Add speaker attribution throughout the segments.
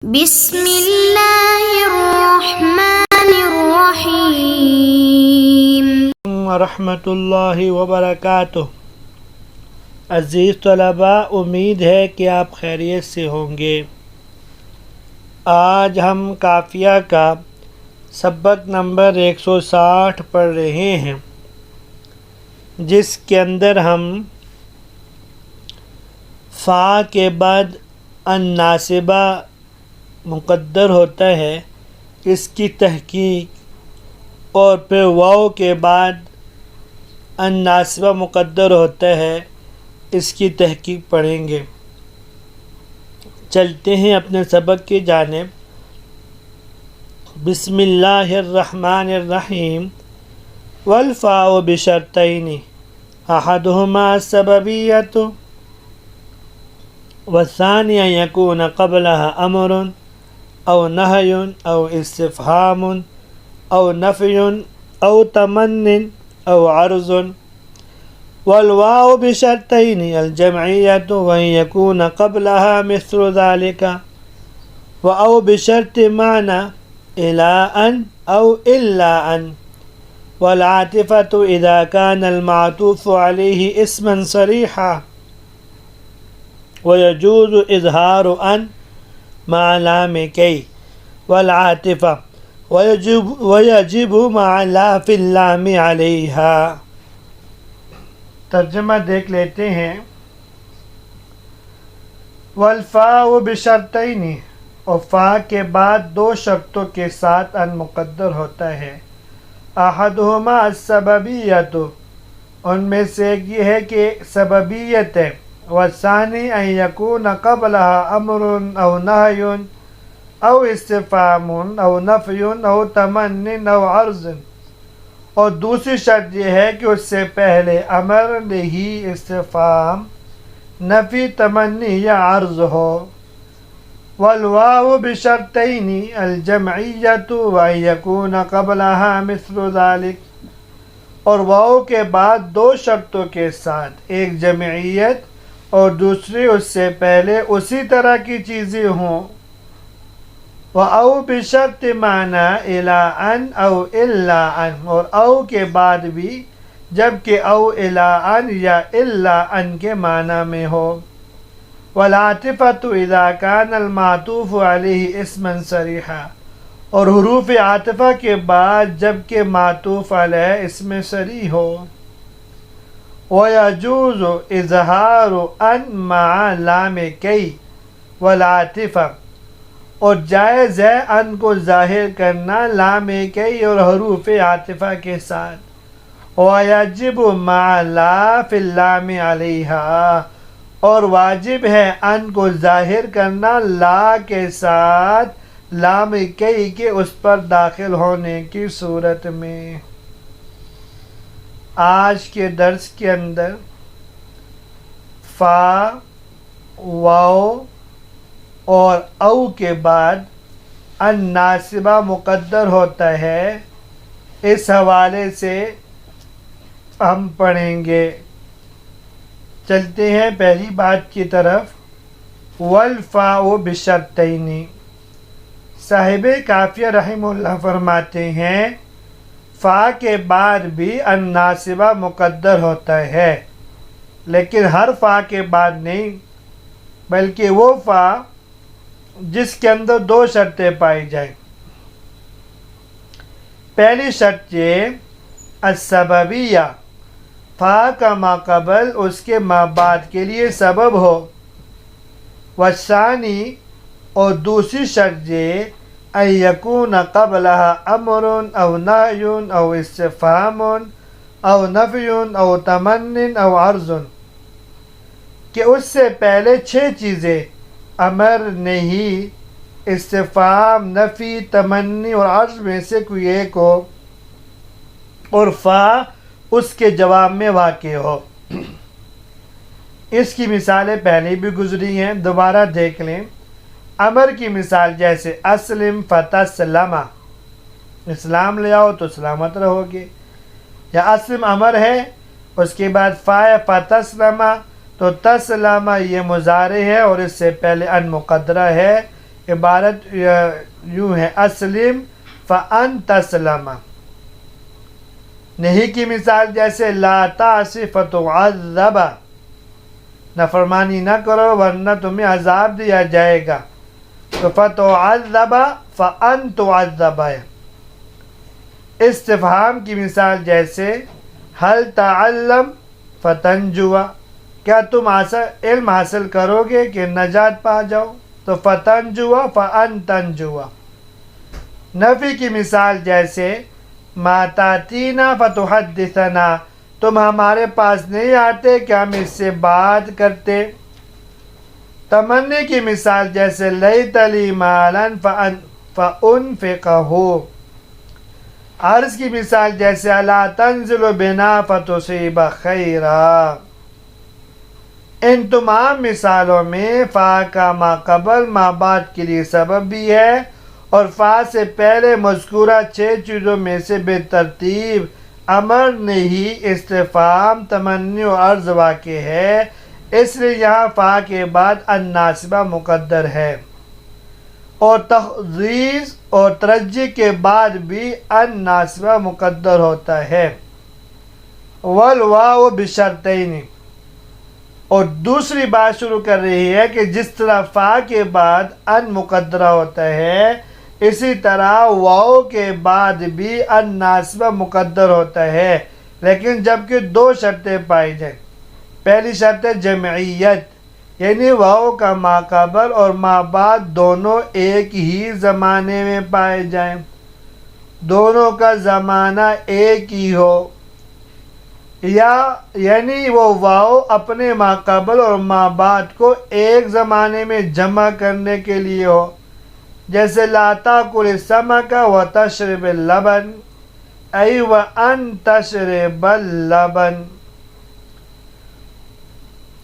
Speaker 1: بسم اللہ الرحمن الرحیم
Speaker 2: ورحمۃ اللہ وبرکاتہ۔ عزیز طلباء، امید ہے کہ آپ خیریت سے ہوں گے۔ آج ہم قافیہ کا سبق نمبر 160 پڑھ رہے ہیں، جس کے اندر ہم فا کے بعد ان ناصبہ مقدر ہوتا ہے اس کی تحقیق، اور پھر واو کے بعد ان ناصبہ مقدر ہوتا ہے اس کی تحقیق پڑھیں گے۔ چلتے ہیں اپنے سبق کی جانب۔ بسم اللہ الرحمن الرحیم۔ والفاء بشرطین احدہما السببیۃ والثانی ان یکون قبلها امر او نہی او استفہام او نفی او تمن او عرض، والواو بشرطین الجمعیۃ وان یکون قبلها مثل ذلك او بشرط معنی الی ان او الا ان، والعاطفۃ اذا كان المعطوف علیہ اسما صریحا ويجوز اظہار ان مع لام کی، والعاطفہ ويجب مع لاف اللام علیہا۔ ترجمہ دیکھ لیتے ہیں۔ والفاء بشرطین، اور فا کے بعد دو شرطوں کے ساتھ ان مقدر ہوتا ہے۔ احدہما السببیۃ، ان میں سے ایک یہ ہے کہ سببیت ہے۔ والثانی ان یکون قبلها امر او نہی او استفہام او نفی او تمن او عرض، اور دوسری شرط یہ ہے کہ اس سے پہلے امر، نہی، استفہام، نفی، تمنی یا عرض ہو۔ والواو بشرطین الجمعیۃ وان یکون قبلها مثل ذلك، اور واو کے بعد دو شرطوں کے ساتھ، ایک جمعیت اور دوسری اس سے پہلے اسی طرح کی چیزیں ہوں۔ او بشرط معنی الی ان او الا ان، اور او کے بعد بھی جبکہ او الی ان یا الا ان کے معنی میں ہو۔ والعاطفۃ اذا كان المعطوف علیہ اسما صریحا، اور حروف عاطفہ کے بعد جبکہ معطوف علیہ اسم صریح ہو۔ وَيَجُوزُ اظہار ان مع لام کی والعاطفہ، اور جائز ہے ان کو ظاہر کرنا لام کی اور حروف عاطفہ کے ساتھ۔ وَيَجِبُ مع لاف اللام علیہا، اور واجب ہے ان کو ظاہر کرنا لا کے ساتھ لام کی کے اس پر داخل ہونے کی صورت میں۔ آج کے درس کے اندر فا، واو اور او کے بعد ان ناصبہ مقدر ہوتا ہے، اس حوالے سے ہم پڑھیں گے۔ چلتے ہیں پہلی بات کی طرف۔ والفاء بشرطین، صاحب قافیہ رحمہ اللہ فرماتے ہیں فا کے بعد بھی ان ناصبہ مقدر ہوتا ہے، لیکن ہر فا کے بعد نہیں، بلکہ وہ فا جس کے اندر دو شرطیں پائی جائیں۔ پہلی شرط یہ السببیہ، فا کا ما قبل اس کے ما بعد کے لیے سبب ہو۔ والثانی، اور دوسری شرط یہ ان یکون قبلها امر او نہی او استفہام او نفی او تمن او عرض، کہ اس سے پہلے 6 چیزیں امر، نہی، استفہام، نفی، تمنی اور عرض میں سے کوئی ایک ہو، اور فا اس کے جواب میں واقع ہو۔ اس کی مثالیں پہلے بھی گزری ہیں، دوبارہ دیکھ لیں۔ امر کی مثال جیسے اسلم فتسلم، اسلام لے آؤ تو سلامت رہو گے، یا اسلم امر ہے، اس کے بعد فا فتسلم، تو تسلم یہ مضارع ہے اور اس سے پہلے ان مقدرہ ہے، عبارت یوں ہے اسلم فان تسلم. نہیں کی مثال جیسے لا تعص فتعذب، نافرمانی نہ کرو ورنہ تمہیں عذاب دیا جائے گا. تو فتعذب فان تعذب ہے. استفہام کی مثال جیسے حل تعلم فتنجو، کیا تم علم حاصل کرو گے کہ نجات پا جاؤ؟ تو فتنجو فان تنجو. نفی کی مثال جیسے ما تاتینا فتحدثنا، تم ہمارے پاس نہیں آتے کہ ہم اس سے بات کرتے. تمنی کی مثال جیسے لیت لی مالا فانفقہ. عرض کی مثال جیسے الا تنزل بنا فتصیب خیرا. ان تمام مثالوں میں فا کا ما قبل ما بعد کے لیے سبب بھی ہے، اور فا سے پہلے مذکورہ 6 چیزوں میں سے بے ترتیب امر نہیں استفہام تمنی و عرض واقع ہے، اس لیے یہاں فا کے بعد الناصبہ مقدر ہے، اور تخصیص اور ترجی کے بعد بھی الناصبہ مقدر ہوتا ہے. والواو بشرطین. اور دوسری بات شروع کر رہی ہے کہ جس طرح فا کے بعد ان مقدرہ ہوتا ہے، اسی طرح واو کے بعد بھی ان ناصبہ مقدر ہوتا ہے، لیکن جبکہ 2 شرطیں پائی جائیں. پہلی شرط ہے جمعیت، یعنی واو کا ما قبل اور ما بعد دونوں ایک ہی زمانے میں پائے جائیں، دونوں کا زمانہ ایک ہی ہو، یا یعنی وہ واو اپنے ما قبل اور ما بعد کو ایک زمانے میں جمع کرنے کے لیے ہو، جیسے لا تاکل السمک وتشرب اللبن، ای وان تشرب اللبن.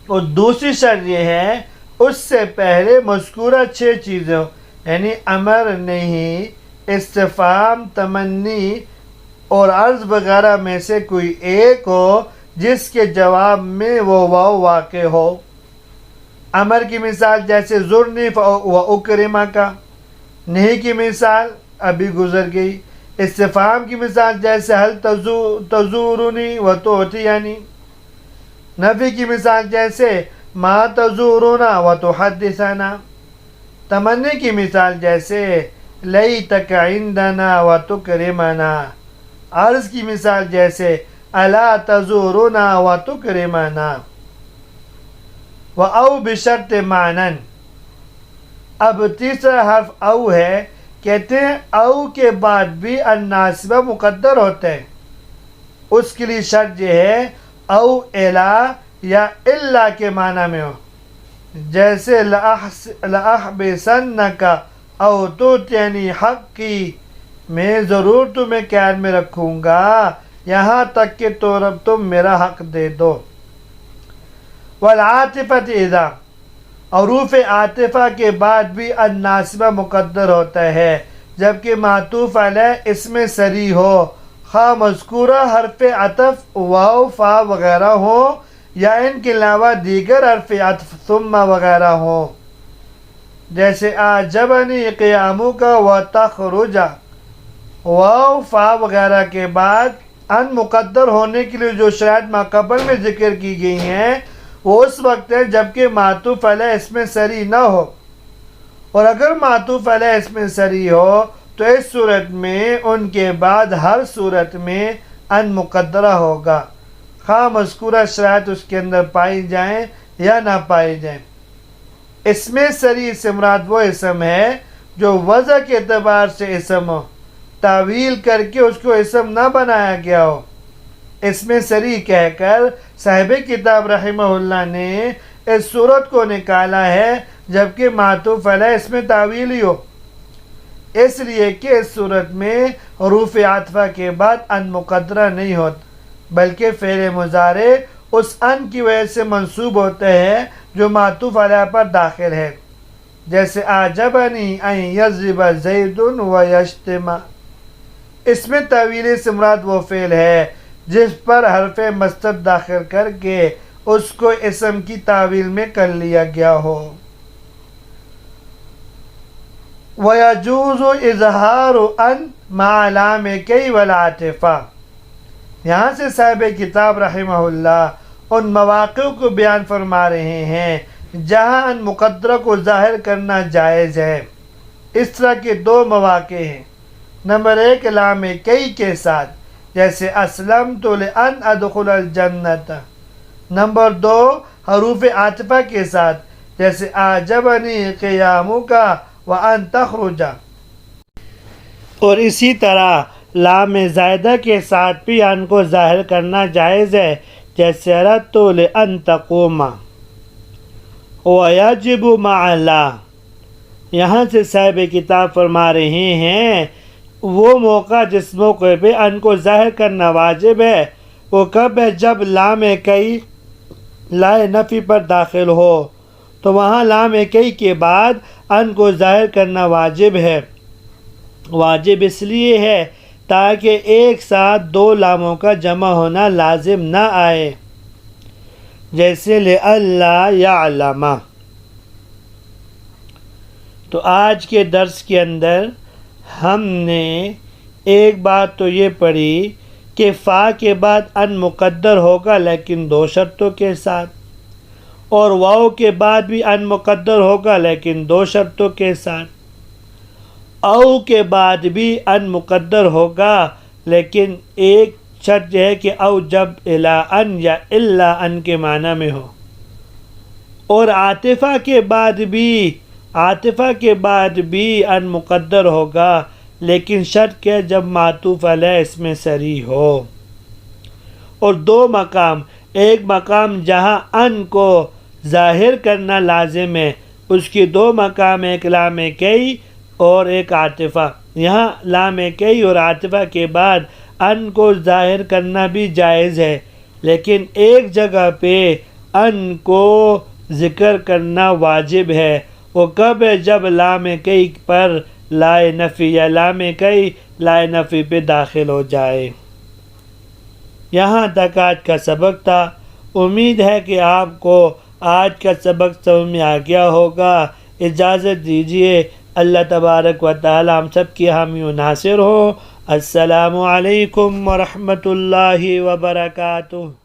Speaker 2: اور دوسری شرط یہ ہے اس سے پہلے مذکورہ 6 چیزیں یعنی امر نہیں استفہام تمنی اور عرض وغیرہ میں سے کوئی ایک ہو جس کے جواب میں وہ واو واقع ہو. امر کی مثال جیسے زرنی و اکرمک، نہیں کی مثال ابھی گزر گئی. استفہام کی مثال جیسے حل تزورنی و تعطینی. نفی کی مثال جیسے ما تزورنا و تحدثنا. تمنی کی مثال جیسے لیتک عندنا و تکرمنا. عرض کی مثال جیسے الا تزورنا و تکرمنا. و او بشرط معنن. اب تیسرا حرف او ہے، کہتے ہیں او کے بعد بھی الناصبہ مقدر ہوتا ہے، اس کے لیے شرط یہ ہے او الا یا الا کے معنی میں ہو، جیسے لأحبسنک او تعطینی حقی، میں ضرور تمہیں قید میں رکھوں گا یہاں تک کہ تم میرا حق دے دو. والعاطفۃ اذا. حروف عاطفہ کے بعد بھی الناصبہ مقدر ہوتا ہے جبکہ معطوف علیہ اس میں صریح ہو، خواہ مذکورہ حرف عطف واو فا وغیرہ ہو یا ان کے علاوہ دیگر حرف عطف ثم وغیرہ ہو، جیسے اعجبنی قیامک و تخرج. واو فا وغیرہ کے بعد ان مقدر ہونے کے لیے جو شرائط ماقبل میں ذکر کی گئی ہیں وہ اس وقت ہے جبکہ معطوف علیہ اس میں صریح نہ ہو، اور اگر معطوف علیہ اس میں صریح ہو تو اس صورت میں ان کے بعد ہر صورت میں ان مقدرہ ہوگا، خواہ مذکورہ شرائط اس کے اندر پائی جائیں یا نہ پائی جائیں. اس میں صریح سے مراد وہ اسم ہے جو وضع کے اعتبار سے اسم ہو، تعویل کر کے اس کو اسم نہ بنایا گیا ہو. اس میں صریح کہہ کر صاحب کتاب رحمہ اللہ نے اس صورت کو نکالا ہے جبکہ معطوف علیہ اس میں تعویلی ہو، اس لیے کہ اس صورت میں حروف عاطفہ کے بعد ان مقدرہ نہیں ہوتا بلکہ فعل مضارع اس ان کی وجہ سے منصوب ہوتا ہے جو معطوف علیہ پر داخل ہے، جیسے اعجبنی ان یضرب زید و یشتم. اس میں تعویل سے مراد وہ فعل ہے جس پر حرف مصدر داخل کر کے اس کو اسم کی تعویل میں کر لیا گیا ہو. وَيَجُوزُ إِظْهَارُ أَن مَعَ لَامِ كَيْ وَالْعَاطِفَةِ۔ یہاں سے صاحب کتاب رحمہ اللہ ان مواقع کو بیان فرما رہے ہیں جہاں ان مقدرہ کو ظاہر کرنا جائز ہے۔ اس طرح کے دو مواقع ہیں۔ نمبر 1 لام کئی کے ساتھ، جیسے اسلمت لأن ادخل الجنت۔ نمبر 2 حروف عاطفہ کے ساتھ، جیسے اعجبنی قیامک وان تخرج۔ اور اسی طرح لام زائدہ کے ساتھ بھی ان کو ظاہر کرنا جائز ہے، جیسے اردت لأن تقوم۔ وَيَجِبُ مَعَ لَا، یہاں سے صاحب کتاب فرما رہے ہیں وہ موقع جس موقع پہ ان کو ظاہر کرنا واجب ہے وہ کب ہے؟ جب لام کئی لائے نفی پر داخل ہو، تو وہاں لام کئی کے بعد ان کو ظاہر کرنا واجب ہے۔ واجب اس لیے ہے تاکہ ایک ساتھ دو لاموں کا جمع ہونا لازم نہ آئے، جیسے لِأَلَّا يَعْلَمَ۔ تو آج کے درس کے اندر ہم نے ایک بات تو یہ پڑھی کہ فا کے بعد ان مقدر ہوگا لیکن 2 شرطوں کے ساتھ، اور واو کے بعد بھی ان مقدر ہوگا لیکن 2 شرطوں کے ساتھ، او کے بعد بھی ان مقدر ہوگا لیکن ایک شرط یہ ہے کہ او جب الا ان یا الا ان کے معنی میں ہو، اور عاطفہ کے بعد بھی ان مقدر ہوگا لیکن شرط کہ جب معطوف علیہ اس میں صریح ہو۔ اور 2 مقام، ایک مقام جہاں ان کو ظاہر کرنا لازم ہے، اس کی 2 مقام، ایک لام کئی اور ایک عاطفہ۔ یہاں لام کئی اور عاطفہ کے بعد ان کو ظاہر کرنا بھی جائز ہے، لیکن ایک جگہ پہ ان کو ذکر کرنا واجب ہے، وہ کب ہے؟ جب لام کئی پر لائے نفی یا لام کئی لائے نفی پہ داخل ہو جائے۔ یہاں تک آج کا سبق تھا۔ امید ہے کہ آپ کو آج کا سبق سمجھ میں آ گیا ہوگا۔ اجازت دیجیے، اللہ تبارک و تعالی ہم سب کی حامی و ناصر ہو۔ السلام علیکم ورحمۃ اللہ وبرکاتہ۔